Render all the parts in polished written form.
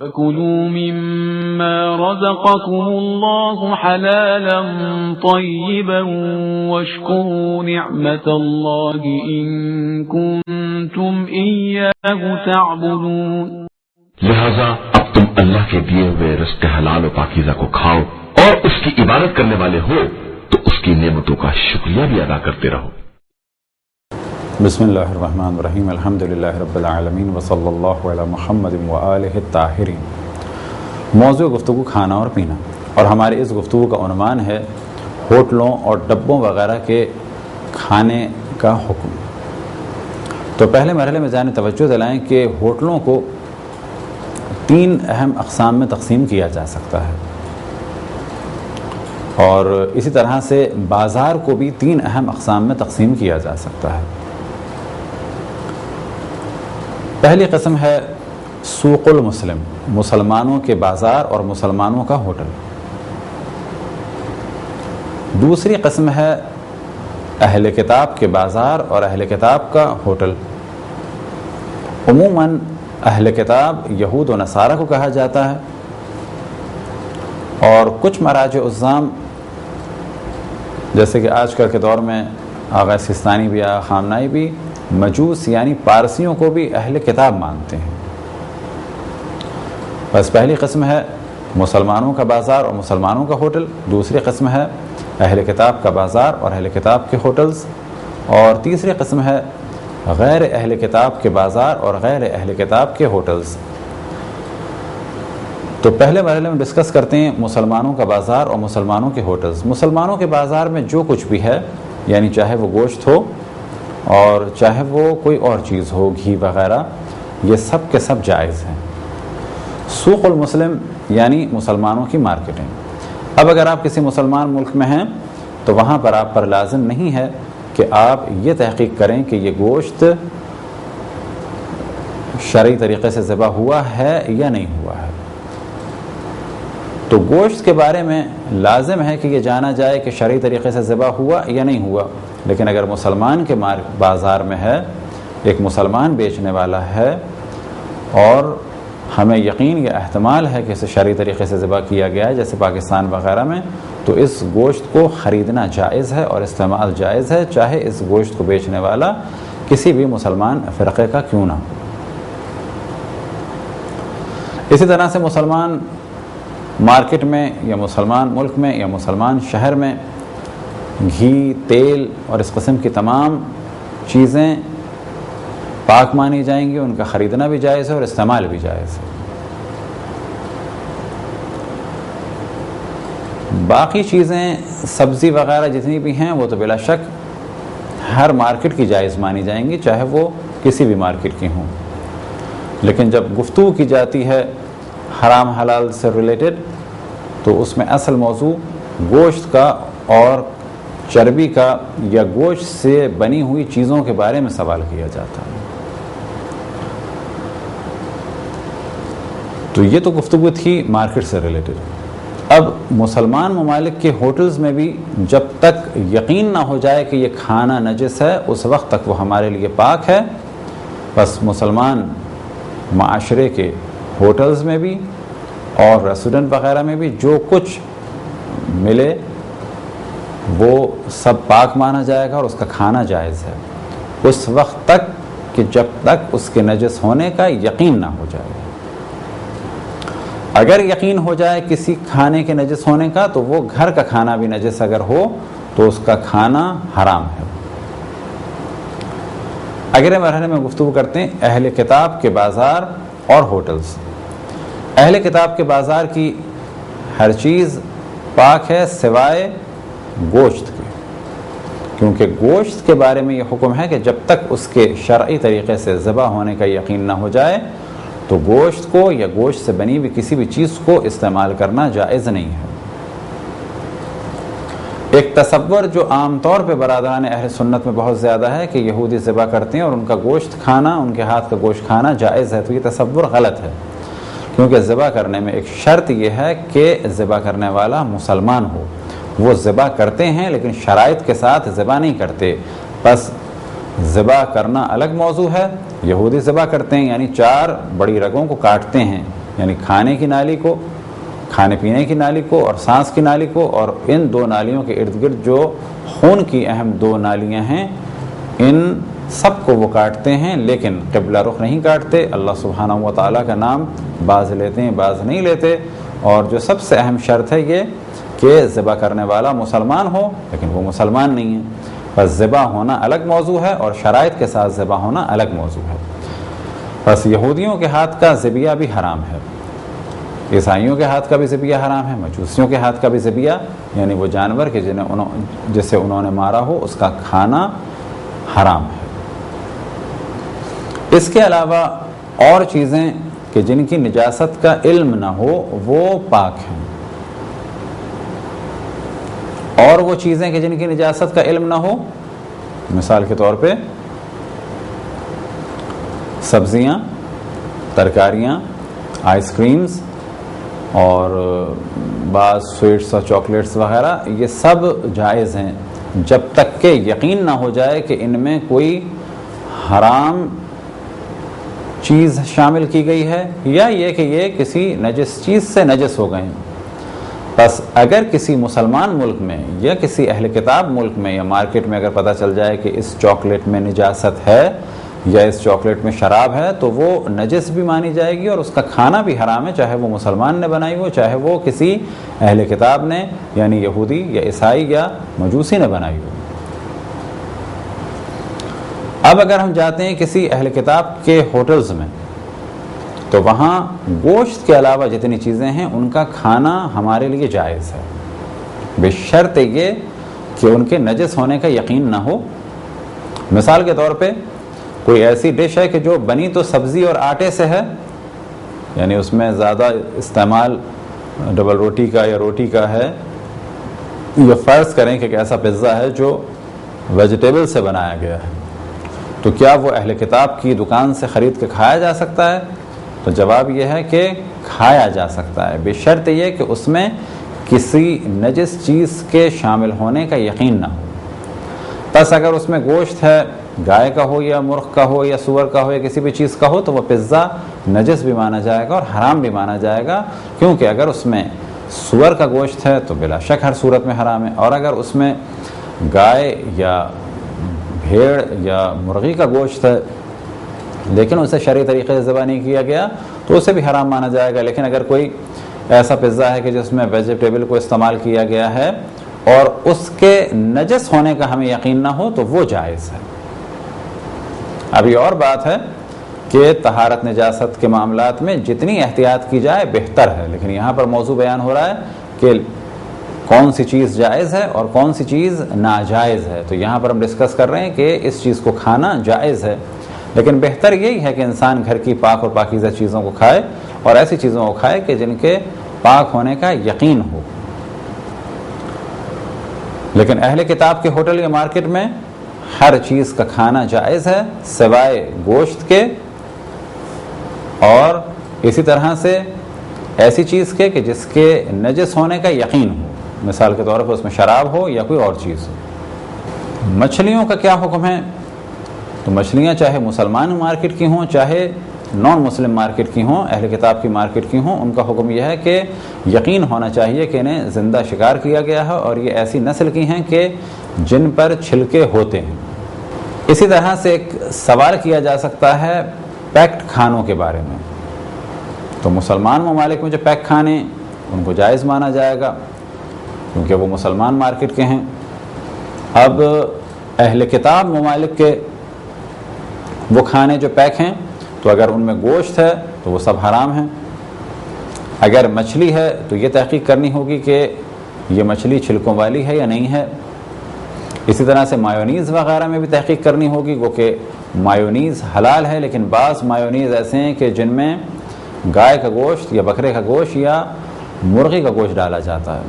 فَكُلُوا مِمَّا رَزَقَكُمُ اللَّهُ حَلَالًا طَيِّبًا وَاشْكُرُوا نِعْمَةَ اللَّهِ إِن كُنتُمْ إِيَّاهُ تَعْبُدُونَ۔ لہذا اب تم اللہ کے دیے ہوئے رزق حلال و پاکیزہ کو کھاؤ اور اس کی عبادت کرنے والے ہو تو اس کی نعمتوں کا شکریہ بھی ادا کرتے رہو۔ بسم اللہ الرحمن الرحیم، الحمدللہ رب العالمین وصلی اللہ علی محمد وآلہ الطاہرین۔ موضوع گفتگو کھانا اور پینا، اور ہماری اس گفتگو کا عنوان ہے ہوٹلوں اور ڈبوں وغیرہ کے کھانے کا حکم۔ تو پہلے مرحلے میں جانب توجہ دلائیں کہ ہوٹلوں کو 3 اہم اقسام میں تقسیم کیا جا سکتا ہے، اور اسی طرح سے بازار کو بھی 3 اہم اقسام میں تقسیم کیا جا سکتا ہے۔ پہلی قسم ہے سوق المسلم، مسلمانوں کے بازار اور مسلمانوں کا ہوٹل۔ دوسری قسم ہے اہل کتاب کے بازار اور اہل کتاب کا ہوٹل۔ عموماً اہل کتاب یہود و نصارہ کو کہا جاتا ہے، اور کچھ مراجع عظام جیسے کہ آج کل کے دور میں آغا سیستانی بھی آغا خامنائی بھی مجوس یعنی پارسیوں کو بھی اہل کتاب مانتے ہیں۔ بس پہلی قسم ہے مسلمانوں کا بازار اور مسلمانوں کا ہوٹل، دوسری قسم ہے اہل کتاب کا بازار اور اہل کتاب کے ہوٹلز، اور تیسری قسم ہے غیر اہل کتاب کے بازار اور غیر اہل کتاب کے ہوٹلز۔ تو پہلے مرحلے میں ڈسکس کرتے ہیں مسلمانوں کا بازار اور مسلمانوں کے ہوٹلز۔ مسلمانوں کے بازار میں جو کچھ بھی ہے، یعنی چاہے وہ گوشت ہو اور چاہے وہ کوئی اور چیز ہو، گھی وغیرہ، یہ سب کے سب جائز ہیں۔ سوق المسلم یعنی مسلمانوں کی مارکیٹنگ۔ اب اگر آپ کسی مسلمان ملک میں ہیں تو وہاں پر آپ پر لازم نہیں ہے کہ آپ یہ تحقیق کریں کہ یہ گوشت شرعی طریقے سے ذبح ہوا ہے یا نہیں ہوا ہے۔ تو گوشت کے بارے میں لازم ہے کہ یہ جانا جائے کہ شرعی طریقے سے ذبح ہوا یا نہیں ہوا، لیکن اگر مسلمان کے بازار میں ہے، ایک مسلمان بیچنے والا ہے، اور ہمیں یقین یا احتمال ہے کہ اسے شرعی طریقے سے ذبح کیا گیا ہے جیسے پاکستان وغیرہ میں، تو اس گوشت کو خریدنا جائز ہے اور استعمال جائز ہے، چاہے اس گوشت کو بیچنے والا کسی بھی مسلمان فرقے کا کیوں نہ ہو۔ اسی طرح سے مسلمان مارکیٹ میں یا مسلمان ملک میں یا مسلمان شہر میں گھی، تیل اور اس قسم کی تمام چیزیں پاک مانی جائیں گی، ان کا خریدنا بھی جائز ہے اور استعمال بھی جائز ہے۔ باقی چیزیں سبزی وغیرہ جتنی بھی ہیں وہ تو بلا شک ہر مارکیٹ کی جائز مانی جائیں گی، چاہے وہ کسی بھی مارکیٹ کی ہوں، لیکن جب گفتگو کی جاتی ہے حرام حلال سے ریلیٹڈ تو اس میں اصل موضوع گوشت کا اور چربی کا یا گوشت سے بنی ہوئی چیزوں کے بارے میں سوال کیا جاتا ہے۔ تو یہ تو گفتگو تھی مارکیٹ سے ریلیٹڈ۔ اب مسلمان ممالک کے ہوٹلز میں بھی جب تک یقین نہ ہو جائے کہ یہ کھانا نجس ہے اس وقت تک وہ ہمارے لیے پاک ہے۔ بس مسلمان معاشرے کے ہوٹلز میں بھی اور ریسٹورنٹ وغیرہ میں بھی جو کچھ ملے وہ سب پاک مانا جائے گا اور اس کا کھانا جائز ہے اس وقت تک کہ جب تک اس کے نجس ہونے کا یقین نہ ہو جائے۔ اگر یقین ہو جائے کسی کھانے کے نجس ہونے کا تو وہ گھر کا کھانا بھی نجس اگر ہو تو اس کا کھانا حرام ہے۔ اگلے مرحلے میں گفتگو کرتے ہیں اہل کتاب کے بازار اور ہوٹلز۔ اہل کتاب کے بازار کی ہر چیز پاک ہے سوائے گوشت کے، کیونکہ گوشت کے بارے میں یہ حکم ہے کہ جب تک اس کے شرعی طریقے سے ذبح ہونے کا یقین نہ ہو جائے تو گوشت کو یا گوشت سے بنی ہوئی کسی بھی چیز کو استعمال کرنا جائز نہیں ہے۔ ایک تصور جو عام طور پہ برادران اہل سنت میں بہت زیادہ ہے کہ یہودی ذبح کرتے ہیں اور ان کا گوشت کھانا، ان کے ہاتھ کا گوشت کھانا جائز ہے، تو یہ تصور غلط ہے، کیونکہ ذبح کرنے میں ایک شرط یہ ہے کہ ذبح کرنے والا مسلمان ہو۔ وہ ذبح کرتے ہیں لیکن شرائط کے ساتھ ذبح نہیں کرتے۔ بس ذبح کرنا الگ موضوع ہے، یہودی ذبح کرتے ہیں یعنی 4 بڑی رگوں کو کاٹتے ہیں، یعنی کھانے کی نالی کو، کھانے پینے کی نالی کو اور سانس کی نالی کو، اور ان دو نالیوں کے ارد گرد جو خون کی اہم دو نالیاں ہیں ان سب کو وہ کاٹتے ہیں، لیکن قبلہ رخ نہیں کاٹتے۔ اللہ سبحانہ و تعالیٰ کا نام بعض لیتے ہیں بعض نہیں لیتے، اور جو سب سے اہم شرط ہے یہ کہ ذبح کرنے والا مسلمان ہو، لیکن وہ مسلمان نہیں ہے۔ بس ذبح ہونا الگ موضوع ہے اور شرائط کے ساتھ ذبح ہونا الگ موضوع ہے۔ بس یہودیوں کے ہاتھ کا ذبیہ بھی حرام ہے، عیسائیوں کے ہاتھ کا بھی ذبیہ حرام ہے، مجوسیوں کے ہاتھ کا بھی ذبیہ، یعنی وہ جانور کہ جسے انہوں نے مارا ہو اس کا کھانا حرام ہے۔ اس کے علاوہ اور چیزیں کہ جن کی نجاست کا علم نہ ہو وہ پاک ہیں، اور وہ چیزیں کہ جن کی نجاست کا علم نہ ہو، مثال کے طور پہ سبزیاں، ترکاریاں، آئس کریمز اور بعض سویٹس اور چاکلیٹس وغیرہ، یہ سب جائز ہیں جب تک کہ یقین نہ ہو جائے کہ ان میں کوئی حرام چیز شامل کی گئی ہے یا یہ کہ یہ کسی نجس چیز سے نجس ہو گئے ہیں۔ بس اگر کسی مسلمان ملک میں یا کسی اہل کتاب ملک میں یا مارکیٹ میں اگر پتہ چل جائے کہ اس چاکلیٹ میں نجاست ہے یا اس چاکلیٹ میں شراب ہے تو وہ نجس بھی مانی جائے گی اور اس کا کھانا بھی حرام ہے، چاہے وہ مسلمان نے بنائی ہو، چاہے وہ کسی اہل کتاب نے یعنی یہودی یا عیسائی یا مجوسی نے بنائی ہو۔ اب اگر ہم جاتے ہیں کسی اہل کتاب کے ہوٹلز میں تو وہاں گوشت کے علاوہ جتنی چیزیں ہیں ان کا کھانا ہمارے لیے جائز ہے، بشرط یہ کہ ان کے نجس ہونے کا یقین نہ ہو۔ مثال کے طور پہ کوئی ایسی ڈش ہے کہ جو بنی تو سبزی اور آٹے سے ہے، یعنی اس میں زیادہ استعمال ڈبل روٹی کا یا روٹی کا ہے، یا فرض کریں کہ ایک ایسا پزا ہے جو ویجیٹیبل سے بنایا گیا ہے، تو کیا وہ اہل کتاب کی دکان سے خرید کے کھایا جا سکتا ہے؟ تو جواب یہ ہے کہ کھایا جا سکتا ہے، بشرط یہ کہ اس میں کسی نجس چیز کے شامل ہونے کا یقین نہ ہو۔ بس اگر اس میں گوشت ہے، گائے کا ہو یا مرغ کا ہو یا سور کا ہو یا کسی بھی چیز کا ہو، تو وہ پزا نجس بھی مانا جائے گا اور حرام بھی مانا جائے گا، کیونکہ اگر اس میں سور کا گوشت ہے تو بلا شک ہر صورت میں حرام ہے، اور اگر اس میں گائے یا بھیڑ یا مرغی کا گوشت ہے لیکن اسے شرعی طریقے سے ذبح نہیں کیا گیا تو اسے بھی حرام مانا جائے گا۔ لیکن اگر کوئی ایسا پزا ہے کہ جس میں ویجیٹیبل کو استعمال کیا گیا ہے اور اس کے نجس ہونے کا ہمیں یقین نہ ہو تو وہ جائز ہے۔ اب یہ اور بات ہے کہ طہارت نجاست کے معاملات میں جتنی احتیاط کی جائے بہتر ہے، لیکن یہاں پر موضوع بیان ہو رہا ہے کہ کون سی چیز جائز ہے اور کون سی چیز ناجائز ہے۔ تو یہاں پر ہم ڈسکس کر رہے ہیں کہ اس چیز کو کھانا جائز ہے، لیکن بہتر یہی ہے کہ انسان گھر کی پاک اور پاکیزہ چیزوں کو کھائے اور ایسی چیزوں کو کھائے کہ جن کے پاک ہونے کا یقین ہو۔ لیکن اہل کتاب کے ہوٹل یا مارکیٹ میں ہر چیز کا کھانا جائز ہے سوائے گوشت کے، اور اسی طرح سے ایسی چیز کے کہ جس کے نجس ہونے کا یقین ہو، مثال کے طور پر اس میں شراب ہو یا کوئی اور چیز ہو۔ مچھلیوں کا کیا حکم ہے؟ تو مچھلیاں چاہے مسلمان مارکیٹ کی ہوں چاہے نان مسلم مارکیٹ کی ہوں، اہل کتاب کی مارکیٹ کی ہوں، ان کا حکم یہ ہے کہ یقین ہونا چاہیے کہ انہیں زندہ شکار کیا گیا ہے اور یہ ایسی نسل کی ہیں کہ جن پر چھلکے ہوتے ہیں۔ اسی طرح سے ایک سوال کیا جا سکتا ہے پیکڈ کھانوں کے بارے میں، تو مسلمان ممالک میں جو پیک کھانے ان کو جائز مانا جائے گا کیونکہ وہ مسلمان مارکیٹ کے ہیں۔ اب اہل کتاب ممالک کے وہ کھانے جو پیک ہیں تو اگر ان میں گوشت ہے تو وہ سب حرام ہیں۔ اگر مچھلی ہے تو یہ تحقیق کرنی ہوگی کہ یہ مچھلی چھلکوں والی ہے یا نہیں ہے۔ اسی طرح سے مایونیز وغیرہ میں بھی تحقیق کرنی ہوگی، وہ کہ مایونیز حلال ہے لیکن بعض مایونیز ایسے ہیں کہ جن میں گائے کا گوشت یا بکرے کا گوشت یا مرغی کا گوشت ڈالا جاتا ہے۔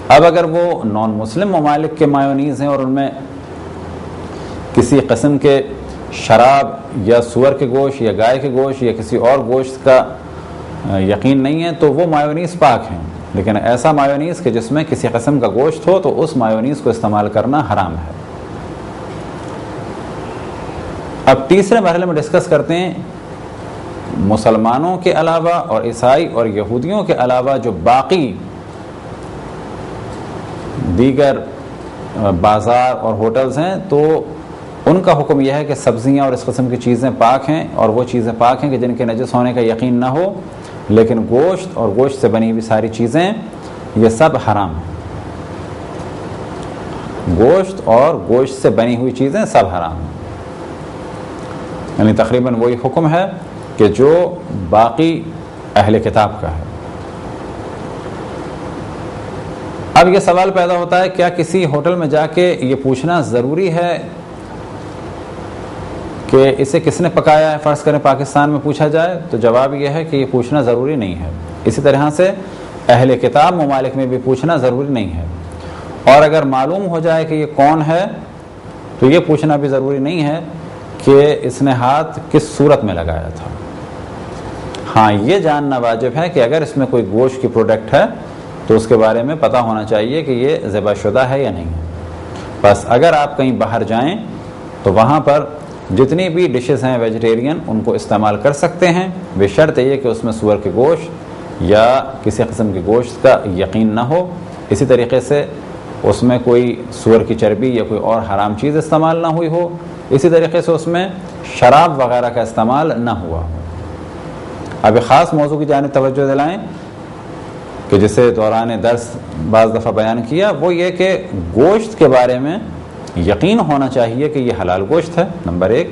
اب اگر وہ نان مسلم ممالک کے مایونیز ہیں اور ان میں کسی قسم کے شراب یا سور کے گوشت یا گائے کے گوشت یا کسی اور گوشت کا یقین نہیں ہے تو وہ مایونیز پاک ہیں، لیکن ایسا مایونیز کہ جس میں کسی قسم کا گوشت ہو تو اس مایونیز کو استعمال کرنا حرام ہے۔ اب تیسرے مرحلے میں ڈسکس کرتے ہیں مسلمانوں کے علاوہ اور عیسائی اور یہودیوں کے علاوہ جو باقی دیگر بازار اور ہوٹلز ہیں تو ان کا حکم یہ ہے کہ سبزیاں اور اس قسم کی چیزیں پاک ہیں، اور وہ چیزیں پاک ہیں کہ جن کے نجس ہونے کا یقین نہ ہو، لیکن گوشت اور گوشت سے بنی ہوئی ساری چیزیں یہ سب حرام ہیں۔ گوشت اور گوشت سے بنی ہوئی چیزیں سب حرام ہیں، یعنی تقریباً وہی حکم ہے کہ جو باقی اہل کتاب کا ہے۔ اب یہ سوال پیدا ہوتا ہے کیا کسی ہوٹل میں جا کے یہ پوچھنا ضروری ہے کہ اسے کس نے پکایا ہے؟ فرض کریں پاکستان میں پوچھا جائے تو جواب یہ ہے کہ یہ پوچھنا ضروری نہیں ہے۔ اسی طرح سے اہل کتاب ممالک میں بھی پوچھنا ضروری نہیں ہے، اور اگر معلوم ہو جائے کہ یہ کون ہے تو یہ پوچھنا بھی ضروری نہیں ہے کہ اس نے ہاتھ کس صورت میں لگایا تھا۔ ہاں یہ جاننا واجب ہے کہ اگر اس میں کوئی گوشت کی پروڈکٹ ہے تو اس کے بارے میں پتہ ہونا چاہیے کہ یہ ذبح شدہ ہے یا نہیں ہے۔ بس اگر آپ کہیں باہر جائیں تو وہاں پر جتنی بھی ڈشز ہیں ویجیٹیرین ان کو استعمال کر سکتے ہیں، بشرط یہ کہ اس میں سور کے گوشت یا کسی قسم کے گوشت کا یقین نہ ہو، اسی طریقے سے اس میں کوئی سور کی چربی یا کوئی اور حرام چیز استعمال نہ ہوئی ہو، اسی طریقے سے اس میں شراب وغیرہ کا استعمال نہ ہوا ہو۔ اب ایک خاص موضوع کی جانب توجہ دلائیں کہ جسے دوران درس بعض دفعہ بیان کیا، وہ یہ کہ گوشت کے بارے میں یقین ہونا چاہیے کہ یہ حلال گوشت ہے، نمبر ایک،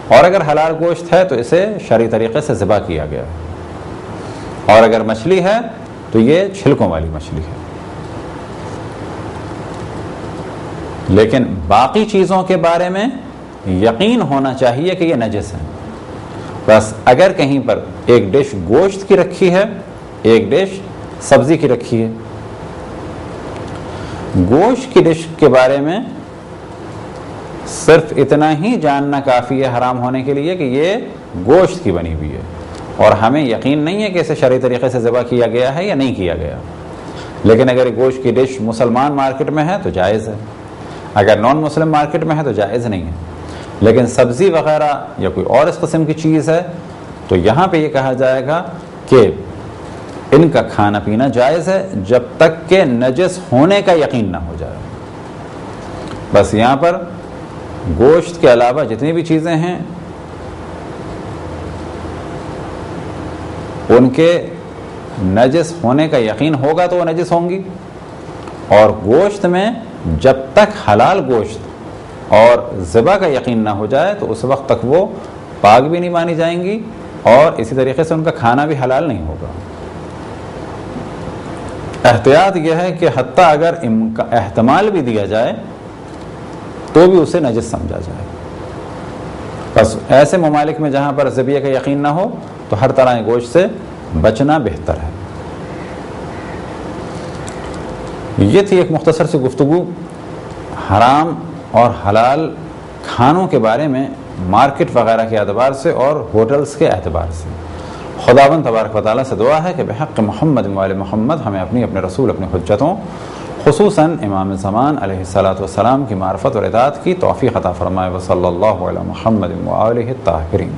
اور اگر حلال گوشت ہے تو اسے شرعی طریقے سے ذبح کیا گیا ہے، اور اگر مچھلی ہے تو یہ چھلکوں والی مچھلی ہے۔ لیکن باقی چیزوں کے بارے میں یقین ہونا چاہیے کہ یہ نجس ہے۔ بس اگر کہیں پر ایک ڈش گوشت کی رکھی ہے، ایک ڈش سبزی کی رکھی ہے، گوشت کی ڈش کے بارے میں صرف اتنا ہی جاننا کافی ہے حرام ہونے کے لیے کہ یہ گوشت کی بنی ہوئی ہے، اور ہمیں یقین نہیں ہے کہ اسے شرعی طریقے سے ذبح کیا گیا ہے یا نہیں کیا گیا۔ لیکن اگر گوشت کی ڈش مسلمان مارکیٹ میں ہے تو جائز ہے، اگر نان مسلم مارکیٹ میں ہے تو جائز نہیں ہے۔ لیکن سبزی وغیرہ یا کوئی اور اس قسم کی چیز ہے تو یہاں پہ یہ کہا جائے گا کہ ان کا کھانا پینا جائز ہے جب تک کہ نجس ہونے کا یقین نہ ہو جائے۔ بس یہاں پر گوشت کے علاوہ جتنی بھی چیزیں ہیں ان کے نجس ہونے کا یقین ہوگا تو وہ نجس ہوں گی، اور گوشت میں جب تک حلال گوشت اور ذبح کا یقین نہ ہو جائے تو اس وقت تک وہ پاک بھی نہیں مانی جائیں گی، اور اسی طریقے سے ان کا کھانا بھی حلال نہیں ہوگا۔ احتیاط یہ ہے کہ حتیٰ اگر احتمال بھی دیا جائے تو بھی اسے نجس سمجھا جائے۔ بس ایسے ممالک میں جہاں پر ذبیحہ کا یقین نہ ہو تو ہر طرح کے گوشت سے بچنا بہتر ہے۔ یہ تھی ایک مختصر سی گفتگو حرام اور حلال کھانوں کے بارے میں مارکیٹ وغیرہ کے اعتبار سے اور ہوٹلز کے اعتبار سے۔ خداوند تبارک و تعالیٰ سے دعا ہے کہ بحق محمد و آل محمد ہمیں اپنے رسول اپنی حجتوں خصوصاً امام زمان علیہ الصلاۃ والسلام کی معرفت اور اطاعت کی توفیق عطا فرمائے۔ وصلی اللہ علی محمد و آلہ الطاہرین۔